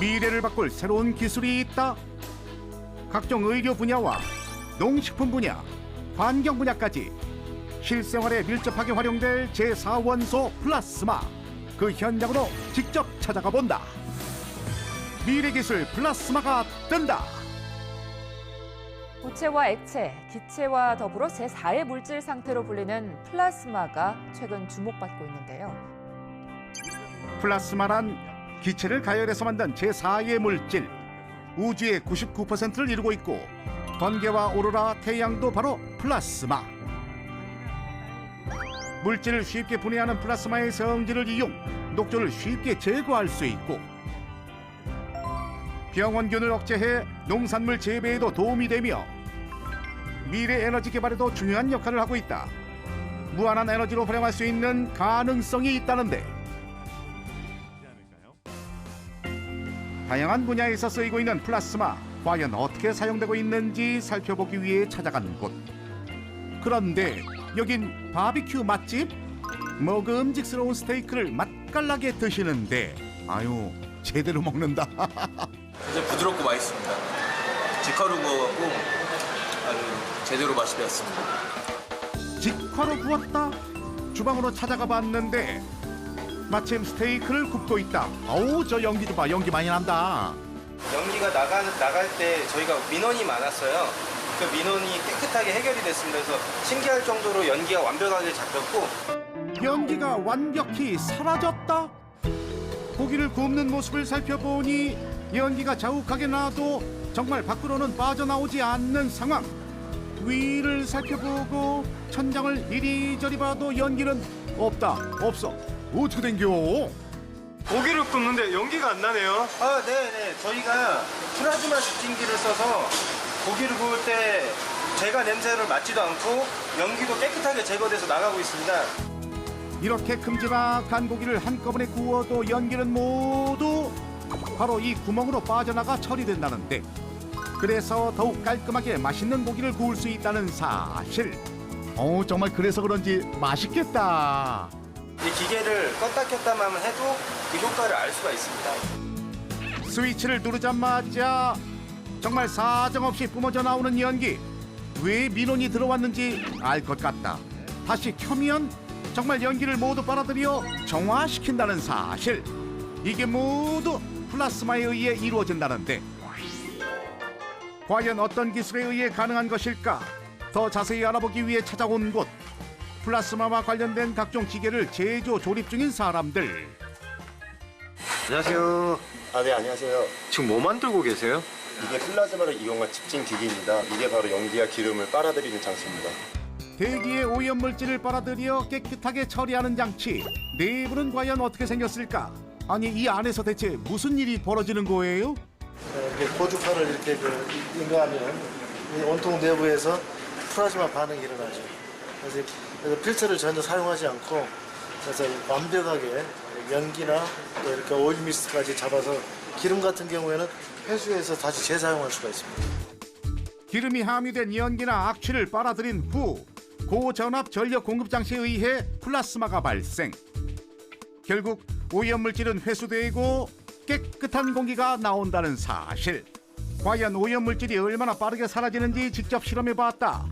미래를 바꿀 새로운 기술이 있다. 각종 의료 분야와 농식품 분야, 환경 분야까지 실생활에 밀접하게 활용될 제4원소 플라스마. 그 현장으로 직접 찾아가 본다. 미래기술 플라스마가 뜬다. 고체와 액체, 기체와 더불어 제4의 물질 상태로 불리는 플라스마가 최근 주목받고 있는데요. 플라스마란 기체를 가열해서 만든 제4의 물질. 우주의 99%를 이루고 있고 번개와 오로라, 태양도 바로 플라스마. 물질을 쉽게 분해하는 플라스마의 성질을 이용 녹조를 쉽게 제거할 수 있고 병원균을 억제해 농산물 재배에도 도움이 되며 미래 에너지 개발에도 중요한 역할을 하고 있다. 무한한 에너지로 활용할 수 있는 가능성이 있다는데 다양한 분야에서 쓰이고 있는 플라스마, 과연 어떻게 사용되고 있는지 살펴보기 위해 찾아간 곳. 그런데 여긴 바비큐 맛집? 먹음직스러운 스테이크를 맛깔나게 드시는데 아유, 제대로 먹는다. 굉장히 부드럽고 맛있습니다. 직화로 구워갖고 아주 제대로 맛이 배었습니다. 직화로 구웠다? 주방으로 찾아가 봤는데 마침 스테이크를 굽고 있다. 어우, 저 연기 좀 봐. 연기 많이 난다. 연기가 나갈 때 저희가 민원이 많았어요. 그 민원이 깨끗하게 해결이 됐습니다. 그래서 신기할 정도로 연기가 완벽하게 잡혔고 연기가 완벽히 사라졌다? 고기를 굽는 모습을 살펴보니 연기가 자욱하게 나도 정말 밖으로는 빠져나오지 않는 상황. 위를 살펴보고 천장을 이리저리 봐도 연기는 없다. 없어. 어떻게 된겨? 고기를 굽는데 연기가 안 나네요. 네네. 저희가 플라즈마 집진기를 써서 고기를 구울 때 제가 냄새를 맡지도 않고 연기도 깨끗하게 제거돼서 나가고 있습니다. 이렇게 큼지막한 고기를 한꺼번에 구워도 연기는 모두 바로 이 구멍으로 빠져나가 처리된다는데 그래서 더욱 깔끔하게 맛있는 고기를 구울 수 있다는 사실. 정말 그래서 그런지 맛있겠다. 이 기계를 껐다 켰다만 해도 그 효과를 알 수가 있습니다. 스위치를 누르자마자 정말 사정없이 뿜어져 나오는 연기. 왜 민원이 들어왔는지 알 것 같다. 다시 켜면 정말 연기를 모두 빨아들여 정화시킨다는 사실. 이게 모두 플라스마에 의해 이루어진다는데 과연 어떤 기술에 의해 가능한 것일까? 더 자세히 알아보기 위해 찾아온 곳. 플라스마와 관련된 각종 기계를 제조 조립 중인 사람들. 안녕하세요. 네, 안녕하세요. 지금 뭐 만들고 계세요? 이게 플라즈마를 이용한 집진 기기입니다. 이게 바로 연기와 기름을 빨아들이는 장치입니다. 대기의 오염물질을 빨아들여 깨끗하게 처리하는 장치. 내부는 과연 어떻게 생겼을까? 아니, 이 안에서 대체 무슨 일이 벌어지는 거예요? 이렇게 고주파를 이렇게 인가하면 원통 내부에서 플라즈마 반응이 일어나죠. 그래서 필터를 전혀 사용하지 않고 그래서 완벽하게 연기나 또 이렇게 오일 미스트까지 잡아서 기름 같은 경우에는 회수해서 다시 재사용할 수가 있습니다. 기름이 함유된 연기나 악취를 빨아들인 후 고전압 전력 공급 장치에 의해 플라스마가 발생. 결국 오염물질은 회수되고 깨끗한 공기가 나온다는 사실. 과연 오염물질이 얼마나 빠르게 사라지는지 직접 실험해봤다.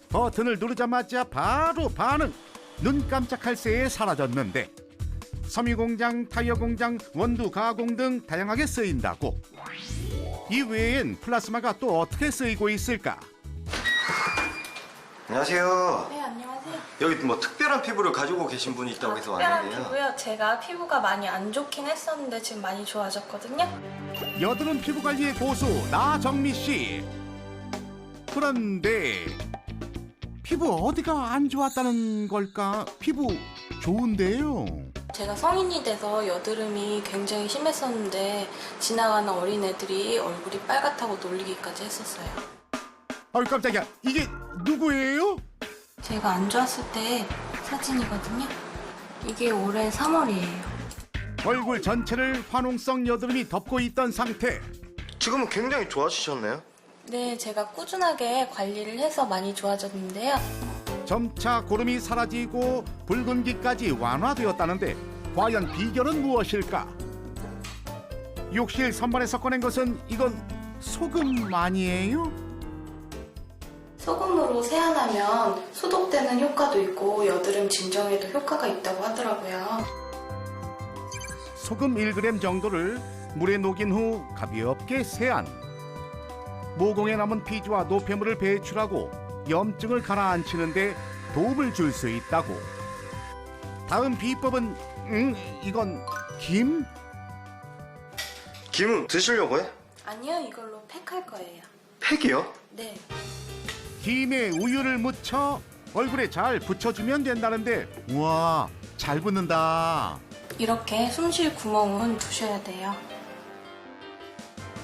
버튼을 누르자마자 바로 반응. 눈 깜짝할 새에 사라졌는데 섬유공장, 타이어공장, 원두 가공 등 다양하게 쓰인다고. 이 외엔 플라스마가 또 어떻게 쓰이고 있을까? 안녕하세요. 네, 안녕하세요. 여기 뭐 특별한 피부를 가지고 계신 분이 있다고 해서 특별한 왔는데요. 피부요? 제가 피부가 많이 안 좋긴 했었는데 지금 많이 좋아졌거든요. 여드름 피부 관리의 고수 나정미 씨. 그런데 피부 어디가 안 좋았다는 걸까? 피부 좋은데요. 제가 성인이 돼서 여드름이 굉장히 심했었는데 지나가는 어린애들이 얼굴이 빨갛다고 놀리기까지 했었어요. 아유, 깜짝이야. 이게 누구예요? 제가 안 좋았을 때 사진이거든요. 이게 올해 3월이에요. 얼굴 전체를 화농성 여드름이 덮고 있던 상태. 지금은 굉장히 좋아지셨네요. 네, 제가 꾸준하게 관리를 해서 많이 좋아졌는데요. 점차 고름이 사라지고 붉은기까지 완화되었다는데 과연 비결은 무엇일까? 욕실 선반에서 꺼낸 것은 이건 소금 아니에요? 소금으로 세안하면 소독되는 효과도 있고 여드름 진정에도 효과가 있다고 하더라고요. 소금 1g 정도를 물에 녹인 후 가볍게 세안. 모공에 남은 피지와 노폐물을 배출하고 염증을 가라앉히는 데 도움을 줄 수 있다고. 다음 비법은 이건 김? 김은 드시려고 해? 아니요, 이걸로 팩할 거예요. 팩이요? 네. 김에 우유를 묻혀 얼굴에 잘 붙여주면 된다는데 우와 잘 붙는다. 이렇게 숨쉴 구멍은 두셔야 돼요.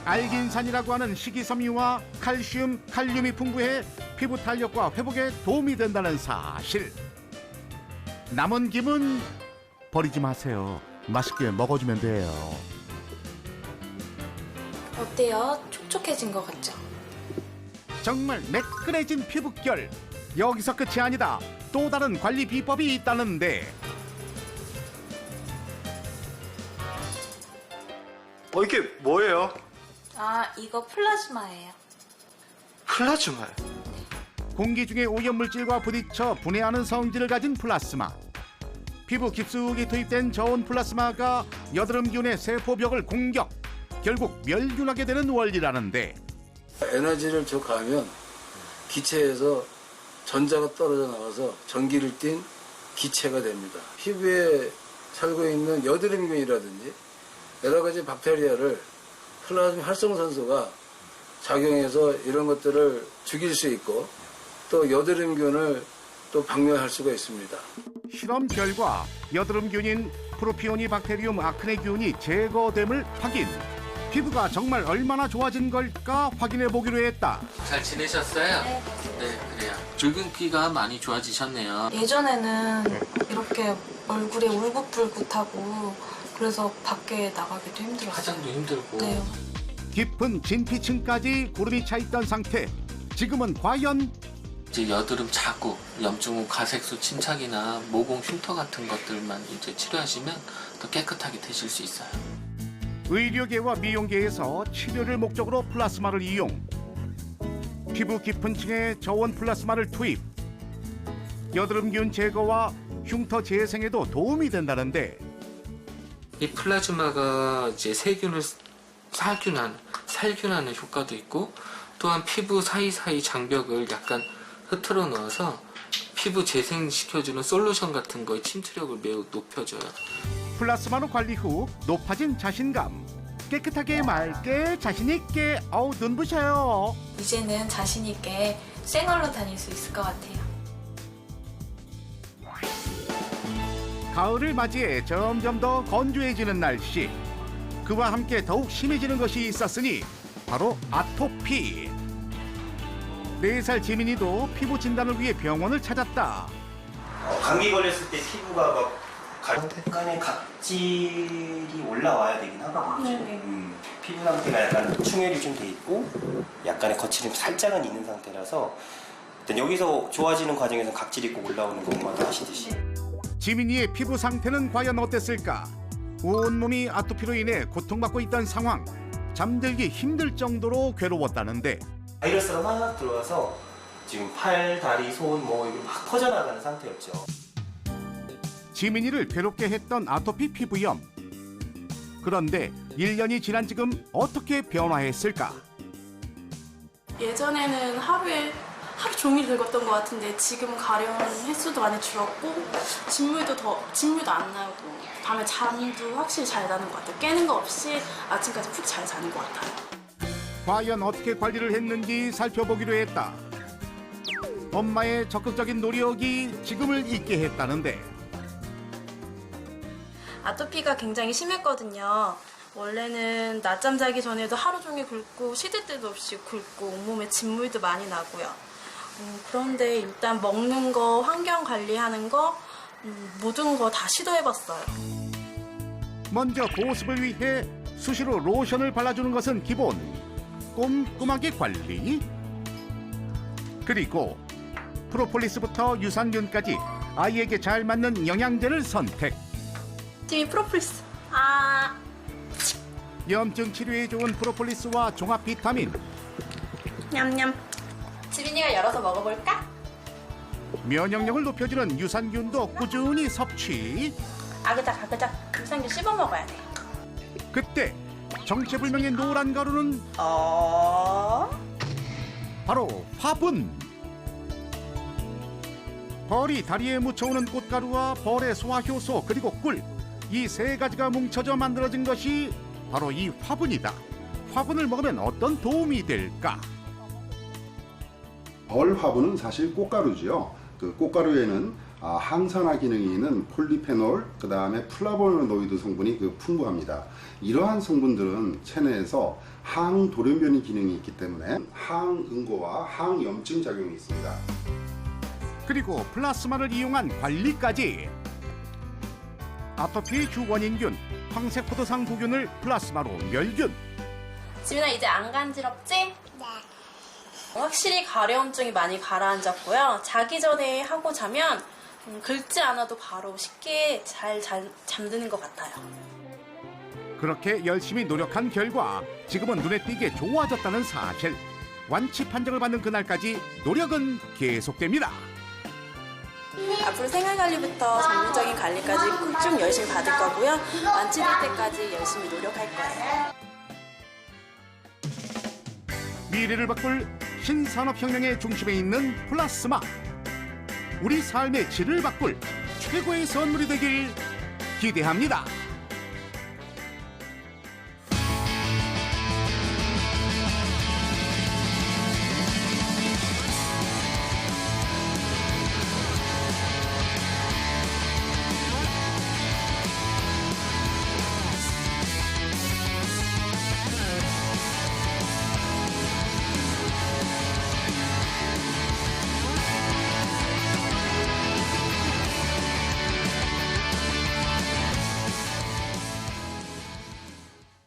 알긴산이라고 하는 식이섬유와 칼슘, 칼륨이 풍부해 피부 탄력과 회복에 도움이 된다는 사실. 남은 김은 버리지 마세요. 맛있게 먹어주면 돼요. 어때요? 촉촉해진 것 같죠? 정말 매끈해진 피부결. 여기서 끝이 아니다. 또 다른 관리 비법이 있다는데. 이게 뭐예요? 아, 이거 플라즈마예요. 플라즈마요? 공기 중의 오염물질과 부딪혀 분해하는 성질을 가진 플라스마. 피부 깊숙이 투입된 저온 플라스마가 여드름균의 세포벽을 공격. 결국 멸균하게 되는 원리라는데. 에너지를 저 가하면 기체에서 전자가 떨어져 나가서 전기를 띤 기체가 됩니다. 피부에 살고 있는 여드름균이라든지 여러 가지 박테리아를 플라즈마 활성산소가 작용해서 이런 것들을 죽일 수 있고 또 여드름균을 또 박멸할 수가 있습니다. 실험 결과 여드름균인 프로피오니 박테리움 아크네균이 제거됨을 확인. 피부가 정말 얼마나 좋아진 걸까 확인해 보기로 했다. 잘 지내셨어요? 네. 네, 그래요. 붉은기가 많이 좋아지셨네요. 예전에는 이렇게 얼굴에 울긋불긋하고 그래서 밖에 나가기도 힘들었어요. 화장도 힘들고. 네. 깊은 진피층까지 구름이 차 있던 상태. 지금은 과연 이제 여드름 자국, 염증후 가색소 침착이나 모공 흉터 같은 것들만 이제 치료하시면 더 깨끗하게 되실 수 있어요. 의료계와 미용계에서 치료를 목적으로 플라스마를 이용. 피부 깊은 층에 저온 플라스마를 투입. 여드름균 제거와 흉터 재생에도 도움이 된다는데. 이 플라즈마가 이제 세균을 살균하는 효과도 있고 또한 피부 사이사이 장벽을 약간 흐트러 넣어서 피부 재생시켜주는 솔루션 같은 거의 침투력을 매우 높여줘요. 플라스마로 관리 후 높아진 자신감. 깨끗하게 맑게 자신있게 눈부셔요. 이제는 자신 있게 생얼로 다닐 수 있을 것 같아요. 가을을 맞이해 점점 더 건조해지는 날씨. 그와 함께 더욱 심해지는 것이 있었으니 바로 아토피. 4살 지민이도 피부 진단을 위해 병원을 찾았다. 감기 걸렸을 때 피부가 막 약간의 각질이 올라와야 되긴 하거든요. 피부 상태가 약간 충혈이 좀 돼 있고 약간의 거칠음이 살짝은 있는 상태라서 일단 여기서 좋아지는 과정에서 각질이 꼭 올라오는 것만 아시듯이. 지민이의 피부 상태는 과연 어땠을까? 온몸이 아토피로 인해 고통받고 있던 상황. 잠들기 힘들 정도로 괴로웠다는데. 바이러스가 막 들어와서 지금 팔, 다리, 손 뭐 이거 막 퍼져나가는 상태였죠. 지민이를 괴롭게 했던 아토피 피부염. 그런데 1년이 지난 지금 어떻게 변화했을까? 예전에는 하루 종일 긁었던 것 같은데 지금은 가려운 횟수도 많이 줄었고 진물도 안 나고 밤에 잠도 확실히 잘 자는 것 같아요. 깨는 거 없이 아침까지 푹 잘 자는 것 같아요. 과연 어떻게 관리를 했는지 살펴보기로 했다. 엄마의 적극적인 노력이 지금을 있게 했다는데. 아토피가 굉장히 심했거든요. 원래는 낮잠 자기 전에도 하루 종일 긁고 시들 때도 없이 긁고 온몸에 진물도 많이 나고요. 그런데 일단 먹는 거, 환경 관리하는 거 모든 거 다 시도해봤어요. 먼저 보습을 위해 수시로 로션을 발라주는 것은 기본. 꼼꼼하게 관리. 그리고 프로폴리스부터 유산균까지 아이에게 잘 맞는 영양제를 선택. 팀이 프로폴리스. 염증 치료에 좋은 프로폴리스와 종합 비타민, 냠냠. 지민이가 열어서 먹어볼까? 면역력을 높여주는 유산균도 꾸준히 섭취. 아그작 아그작 유산균 씹어 먹어야 돼. 그때 정체불명의 노란 가루는 바로 화분. 벌이 다리에 묻혀오는 꽃가루와 벌의 소화효소 그리고 꿀, 이 세 가지가 뭉쳐져 만들어진 것이 바로 이 화분이다. 화분을 먹으면 어떤 도움이 될까? 벌 화분은 사실 꽃가루지요. 그 꽃가루에는 항산화 기능이 있는 폴리페놀, 그 다음에 플라보노이드 성분이 풍부합니다. 이러한 성분들은 체내에서 항돌연변이 기능이 있기 때문에 항응고와 항염증 작용이 있습니다. 그리고 플라스마를 이용한 관리까지. 아토피의 주 원인균 황색포도상 구균을 플라스마로 멸균. 지민아 이제 안 간지럽지? 네. 확실히 가려움증이 많이 가라앉았고요. 자기 전에 하고 자면 긁지 않아도 바로 쉽게 잘 잠드는 것 같아요. 그렇게 열심히 노력한 결과 지금은 눈에 띄게 좋아졌다는 사실. 완치 판정을 받는 그날까지 노력은 계속됩니다. 앞으로 생활관리부터 전문적인 관리까지 쭉 열심히 받을 거고요. 완치될 때까지 열심히 노력할 거예요. 미래를 바꿀 신산업혁명의 중심에 있는 플라스마. 우리 삶의 질을 바꿀 최고의 선물이 되길 기대합니다.